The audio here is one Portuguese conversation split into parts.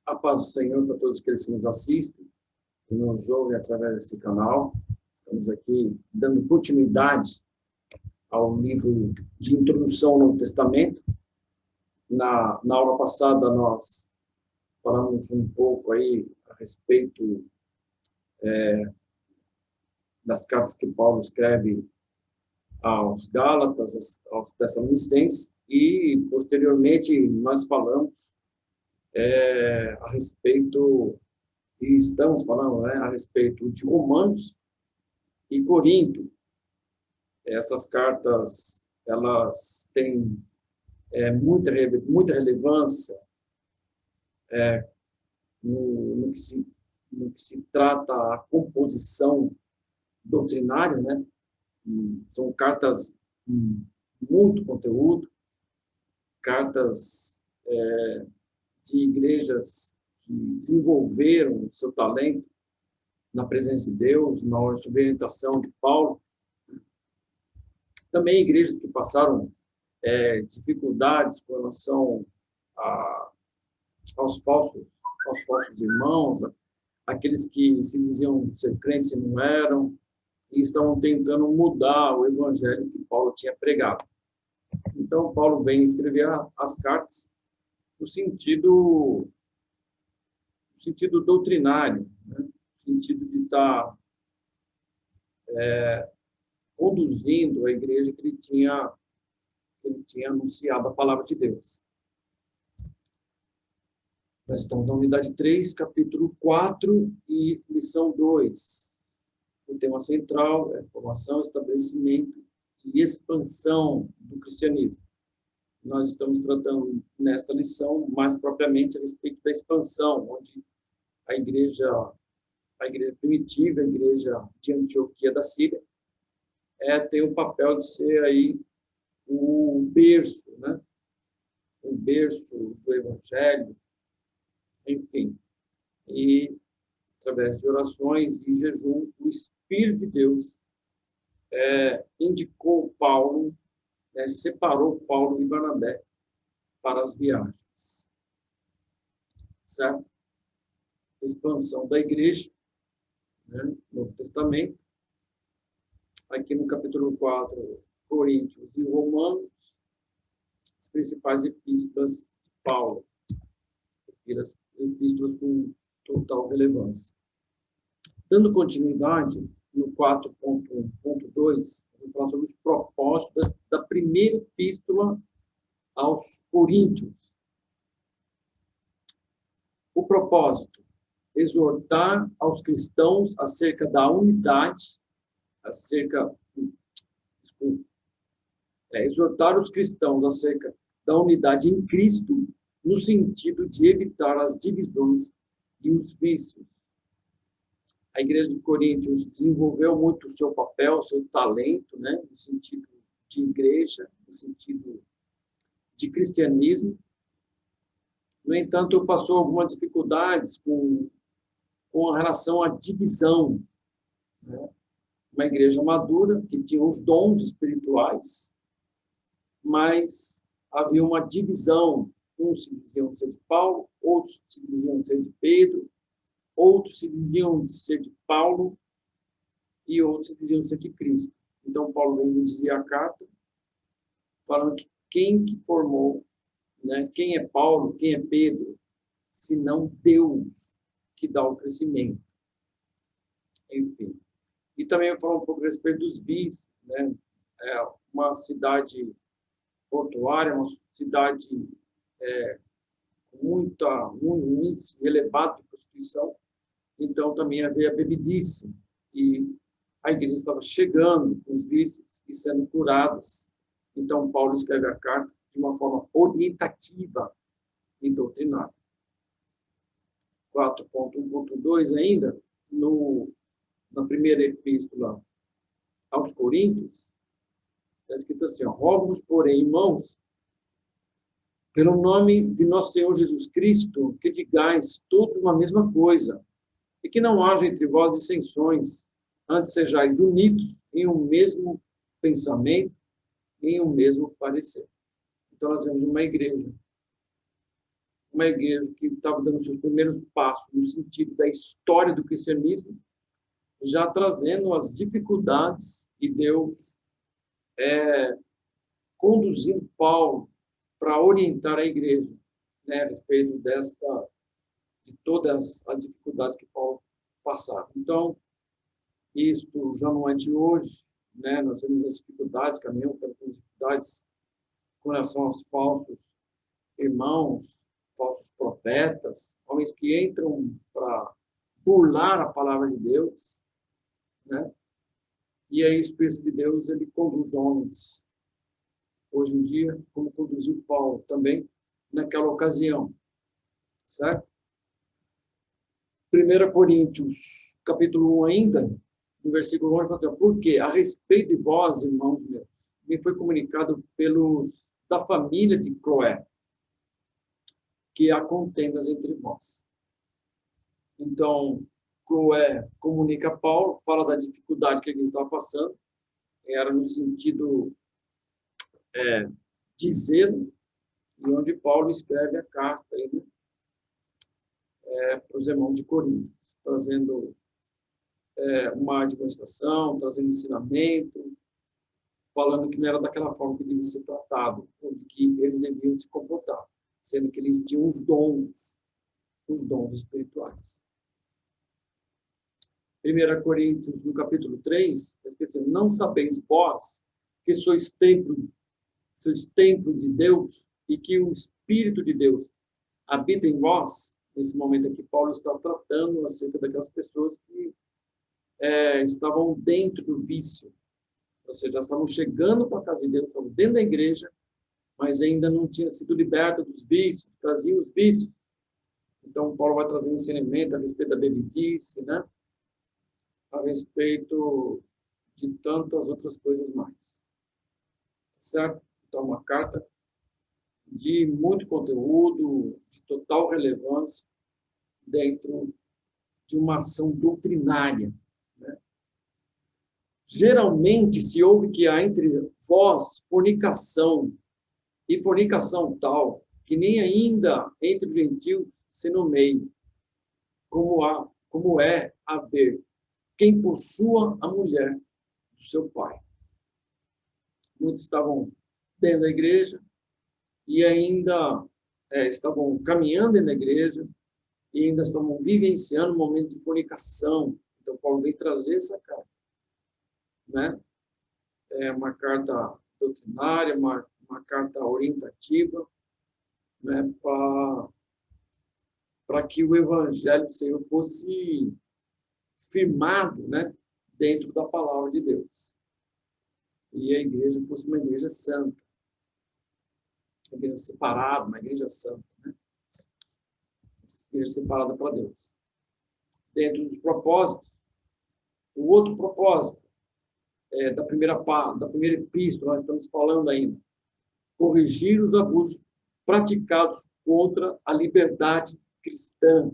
A paz do Senhor para todos aqueles que nos assistem e nos ouvem através desse canal. Estamos aqui dando continuidade ao livro de introdução ao Novo Testamento. Na aula passada, nós falamos um pouco aí a respeito das cartas que Paulo escreve aos Gálatas, aos Tessalonicenses, e, posteriormente, nós falamos a respeito, e estamos falando a respeito de Romanos e Corinto. Essas cartas, elas têm muita relevância no que se trata a composição doutrinária, né? São cartas muito conteúdo, cartas de igrejas que desenvolveram o seu talento na presença de Deus, na orientação de Paulo. Também igrejas que passaram dificuldades com relação aos falsos irmãos, aqueles que se diziam ser crentes e não eram, e estão tentando mudar o evangelho que Paulo tinha pregado. Então, Paulo vem escrever as cartas no sentido doutrinário, né? No sentido de estar conduzindo a igreja que ele tinha anunciado a palavra de Deus. Nós estamos na unidade 3, capítulo 4 e lição 2. O tema central é formação, estabelecimento e expansão do cristianismo. Nós estamos tratando nesta lição mais propriamente a respeito da expansão, onde a igreja primitiva, a igreja de Antioquia da Síria, tem o papel de ser aí o berço, né? O berço do evangelho, enfim. E através de orações e jejum, o Espírito de Deus indicou Paulo, separou Paulo e Barnabé para as viagens. Certo? Expansão da igreja, né, no Novo Testamento. Aqui no capítulo 4, Coríntios e Romanos, as principais epístolas de Paulo. Epístolas com total relevância. Dando continuidade, no 4.1.2, vamos falar sobre os propósitos da primeira epístola aos Coríntios. O propósito: exortar aos cristãos acerca da unidade, exortar os cristãos acerca da unidade em Cristo, no sentido de evitar as divisões e os vícios. A igreja de Coríntios desenvolveu muito o seu papel, o seu talento, né, no sentido de igreja, no sentido de cristianismo. No entanto, passou algumas dificuldades com relação à divisão, né? Uma igreja madura, que tinha os dons espirituais, mas havia uma divisão. Uns se diziam ser de Paulo, outros se diziam ser de Pedro, outros se diziam ser de Paulo e outros se diziam ser de Cristo. Então, Paulo vem nos dizer a carta, falando que quem que formou, né, quem é Paulo, quem é Pedro, senão Deus que dá o crescimento. Enfim. E também vou falar um pouco a respeito dos vícios, né? Uma cidade portuária, uma cidade com um índice elevado de prostituição, então também havia bebidice, e a igreja estava chegando com os vícios e sendo curadas. Então, Paulo escreve a carta de uma forma orientativa e doutrinária. 4.1.2 ainda, na primeira epístola aos Coríntios, está escrito assim: rogo-vos, porém, irmãos, pelo nome de nosso Senhor Jesus Cristo, que digais todos uma mesma coisa, e que não haja entre vós dissensões, antes sejais unidos em um mesmo pensamento, em um mesmo parecer. Então, nós vemos uma igreja uma igreja que estava dando seus primeiros passos no sentido da história do cristianismo, já trazendo as dificuldades e Deus conduzindo Paulo para orientar a igreja, né, a respeito de todas as dificuldades que Paulo passava. Então, isto já não é de hoje, né? Nós temos as dificuldades, caminhamos pelas dificuldades com relação aos falsos irmãos, falsos profetas, homens que entram para burlar a palavra de Deus, né? E aí o Espírito de Deus, ele conduz homens, hoje em dia, como conduziu Paulo também naquela ocasião, certo? 1 Coríntios, capítulo 1 ainda, no versículo 11, fala assim, porque a respeito de vós, irmãos meus, me foi comunicado pelos da família de Cloé, que há contendas entre vós. Então, Cloé comunica a Paulo, fala da dificuldade que ele estava passando, era no sentido dizendo, e onde Paulo escreve a carta aí, né, para os irmãos de Corinto, trazendo uma demonstração, trazendo ensinamento, falando que não era daquela forma que devia ser tratado, ou de que eles deviam se comportar, sendo que eles tinham os dons espirituais. 1 Coríntios, no capítulo 3, não sabeis vós que sois templo de Deus e que o Espírito de Deus habita em vós? Nesse momento aqui, Paulo está tratando acerca daquelas pessoas que estavam dentro do vício, ou seja, já estavam chegando para a casa de Deus, estavam dentro da igreja, mas ainda não tinham sido libertos dos vícios, traziam os vícios. Então, Paulo vai trazer ensinamento a respeito da bebedice, né? A respeito de tantas outras coisas mais. Certo? Então, uma carta de muito conteúdo, de total relevância, dentro de uma ação doutrinária. Né? Geralmente se ouve que há entre vós fornicação, e fornicação tal, que nem ainda entre os gentios se nomeia, como é haver quem possua a mulher do seu pai. Muitos estavam dentro da igreja e ainda estavam caminhando na igreja e ainda estavam vivenciando um momento de fornicação. Então, Paulo vem trazer essa carta. Né? É uma carta doutrinária, uma carta orientativa, né? Para que o evangelho do Senhor fosse firmado, né? Dentro da palavra de Deus. E a igreja fosse uma igreja santa. Uma igreja separada, uma igreja santa. Né? Igreja separada para Deus. Dentro dos propósitos, o outro propósito da primeira epístola, nós estamos falando ainda, corrigir os abusos praticados contra a liberdade cristã.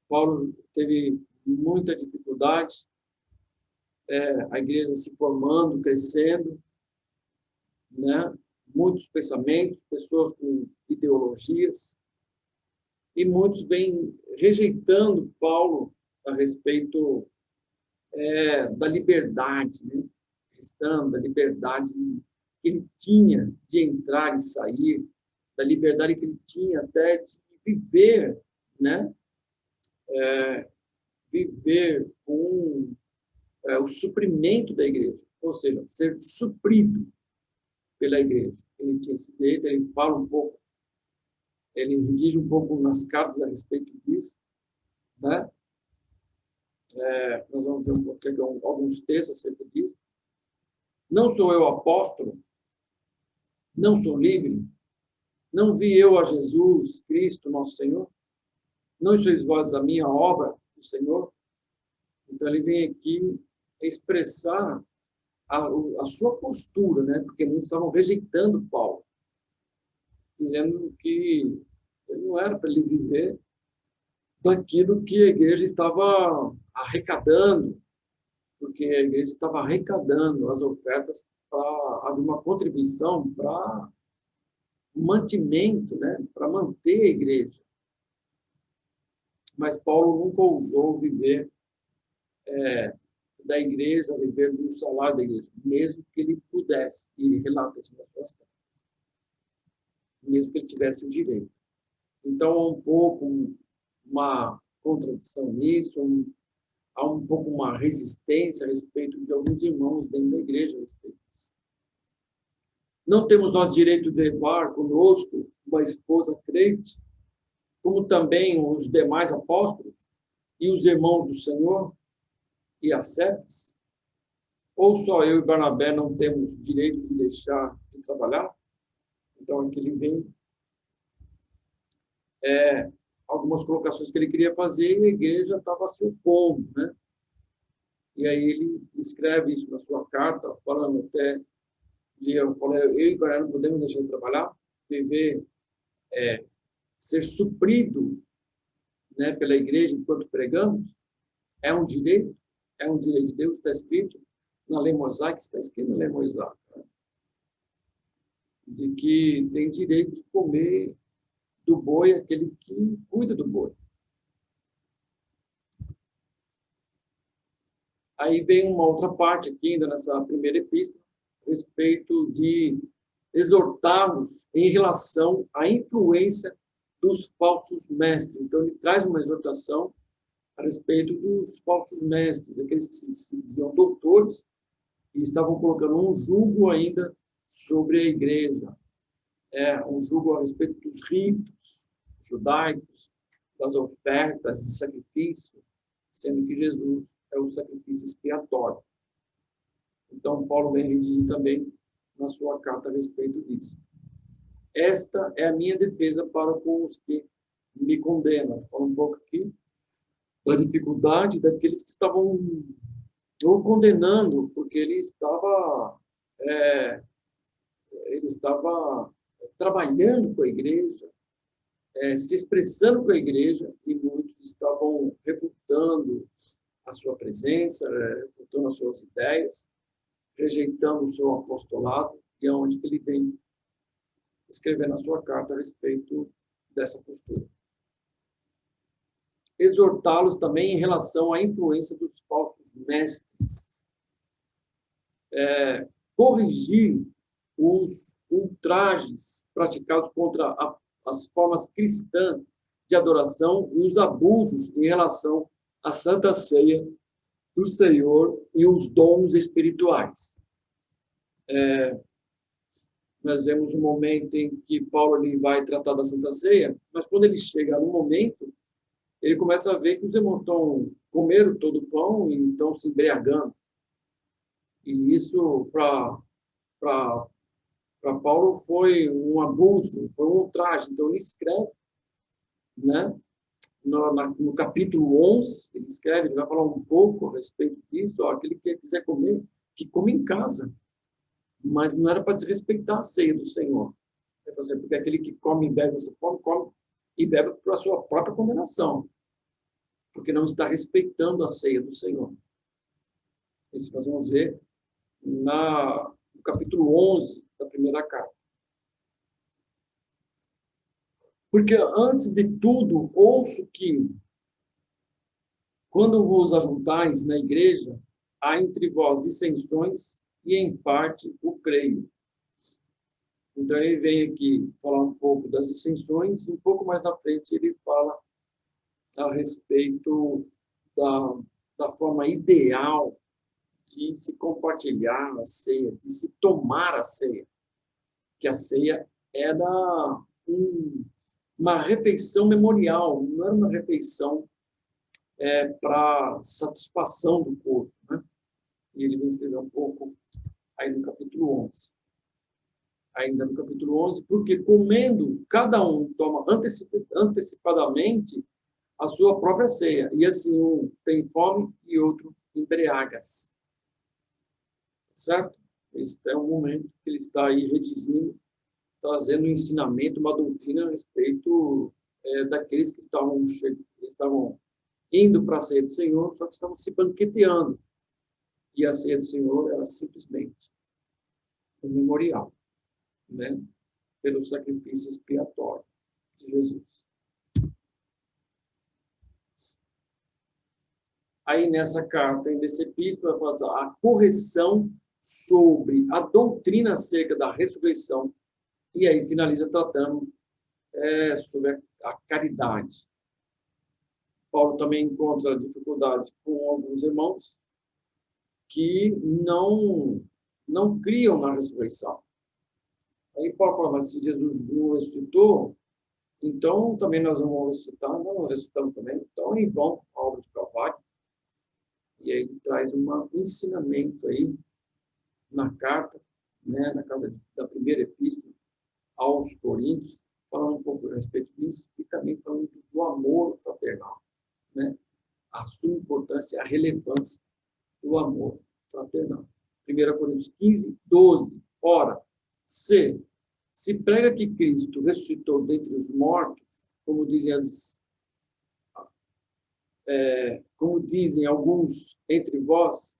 Paulo teve muita dificuldade, a igreja se formando, crescendo, né? Muitos pensamentos, pessoas com ideologias, e muitos vêm rejeitando Paulo a respeito da liberdade, né? Cristã, da liberdade que ele tinha de entrar e sair, da liberdade que ele tinha até de viver, né? Viver com o suprimento da igreja, ou seja, ser suprido pela igreja. Ele tinha esse direito, ele fala um pouco, ele redige um pouco nas cartas a respeito disso, né? Nós vamos ver alguns textos acerca disso. Não sou eu apóstolo, não sou livre, não vi eu a Jesus Cristo, nosso Senhor, não sois vós a minha obra do Senhor. Então ele vem aqui expressar a sua postura, né? Porque muitos estavam rejeitando Paulo, dizendo que ele não era para ele viver daquilo que a igreja estava arrecadando, porque a igreja estava arrecadando as ofertas para uma contribuição para mantimento, né, para manter a igreja. Mas Paulo nunca ousou viver da igreja, viver do salário da igreja, mesmo que ele pudesse, e ele relata isso nas suas cartas, mesmo que ele tivesse o direito. Então, há um pouco uma contradição nisso, há um pouco uma resistência a respeito de alguns irmãos dentro da igreja a respeito disso. Não temos nós direito de levar conosco uma esposa crente, como também os demais apóstolos e os irmãos do Senhor e as Cephas? Ou só eu e Barnabé não temos direito de deixar de trabalhar? Então, aqui ele vem algumas colocações que ele queria fazer e a igreja estava se opondo, né? E aí ele escreve isso na sua carta, falando até eu falei, eu e Barnabé não podemos deixar de trabalhar, viver, ser suprido, né, pela igreja enquanto pregamos, é um direito de Deus, está escrito na lei mosaica, está escrito na lei mosaica, né? De que tem direito de comer do boi aquele que cuida do boi. Aí vem uma outra parte aqui, ainda nessa primeira epístola, a respeito de exortarmos em relação à influência dos falsos mestres. Então, ele traz uma exortação a respeito dos falsos mestres, aqueles que se diziam doutores e estavam colocando um jugo ainda sobre a igreja, um jugo a respeito dos ritos judaicos, das ofertas de sacrifício, sendo que Jesus é o sacrifício expiatório. Então, Paulo vem redigir também na sua carta a respeito disso. Esta é a minha defesa para com os que me condenam. Fala um pouco aqui da dificuldade daqueles que estavam o condenando, porque ele estava trabalhando com a igreja, se expressando com a igreja, e muitos estavam refutando a sua presença, refutando as suas ideias, rejeitando o seu apostolado, e é onde ele vem escrever na sua carta a respeito dessa postura. Exortá-los também em relação à influência dos falsos mestres. Corrigir os ultrajes praticados contra as formas cristãs de adoração e os abusos em relação à Santa Ceia do Senhor e os dons espirituais. Nós vemos um momento em que Paulo ele vai tratar da Santa Ceia, mas quando ele chega no momento, ele começa a ver que os irmãos comeram todo o pão e estão se embriagando. E isso, para Paulo, foi um abuso, foi um ultraje. Então, ele escreve, né? No capítulo 11, ele vai falar um pouco a respeito disso. Aquele que quiser comer, que come em casa. Mas não era para desrespeitar a ceia do Senhor. Porque aquele que come e bebe, você come e bebe para a sua própria condenação, porque não está respeitando a ceia do Senhor. Isso nós vamos ver no capítulo 11 da primeira carta. Porque, antes de tudo, ouço que, quando vos ajuntais na igreja, há entre vós dissensões e, em parte, o creio. Então, ele vem aqui falar um pouco das dissensões, e um pouco mais na frente ele fala a respeito da forma ideal de se compartilhar a ceia, de se tomar a ceia. Que a ceia era uma refeição memorial, não era uma refeição para satisfação do corpo, né? E ele vem escrever um pouco aí no capítulo 11. Ainda no capítulo 11, porque comendo, cada um toma antecipadamente a sua própria ceia, e assim um tem fome e outro embriaga-se. Certo? Esse é um momento que ele está aí redigindo, trazendo um ensinamento, uma doutrina a respeito daqueles que estavam indo para a ceia do Senhor, só que estavam se banqueteando. E a ceia do Senhor era simplesmente um memorial, né? pelo sacrifício expiatório de Jesus. Aí, nessa carta, nessa epístola, vai fazer a correção sobre a doutrina acerca da ressurreição. E aí finaliza tratando sobre a caridade. Paulo também encontra dificuldade com alguns irmãos que não criam na ressurreição. Aí Paulo fala, mas se Jesus não ressuscitou, então também nós vamos ressuscitar, não, nós ressuscitamos também, então em vão a obra do Calvário. E aí ele traz um ensinamento aí na carta, né, na carta da primeira epístola aos Coríntios, falando um pouco a respeito disso e também falando do amor fraternal, né? A sua importância, a relevância do amor fraternal. 1 Coríntios 15, 12. Ora, se prega que Cristo ressuscitou dentre os mortos, como dizem alguns entre vós,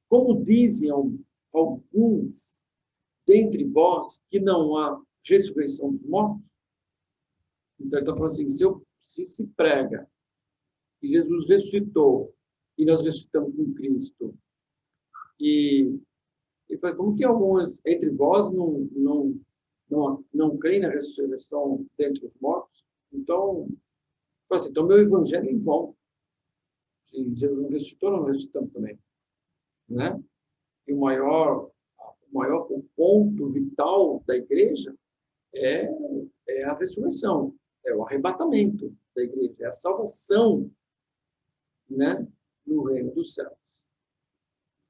como dizem alguns dentre vós que não há ressurreição dos mortos. Então, ele está falando assim, se prega que Jesus ressuscitou e nós ressuscitamos com Cristo, e fala, como que alguns entre vós não creem na ressurreição dentre os mortos? Então, fala assim, então meu evangelho é em vão. Se Jesus não ressuscitou, não ressuscitamos também, né? E o ponto vital da igreja é a ressurreição, é o arrebatamento da igreja, é a salvação, né, no reino dos céus.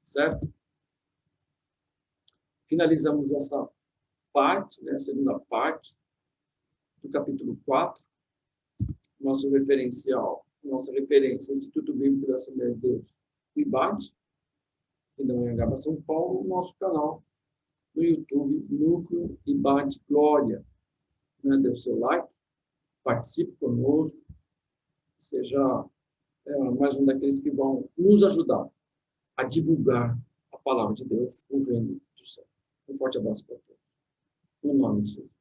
Certo? Finalizamos essa parte, né, segunda parte do capítulo 4, nosso referencial, nossa referência, Instituto Bíblico da Assembleia de Deus, o IBAD, e da Anhangabaú, São Paulo, nosso canal no YouTube, Núcleo IBAD Glória. Né? Dê o seu like, participe conosco, seja mais um daqueles que vão nos ajudar a divulgar a palavra de Deus, o reino do céu. Um forte abraço para todos. No nome de Jesus.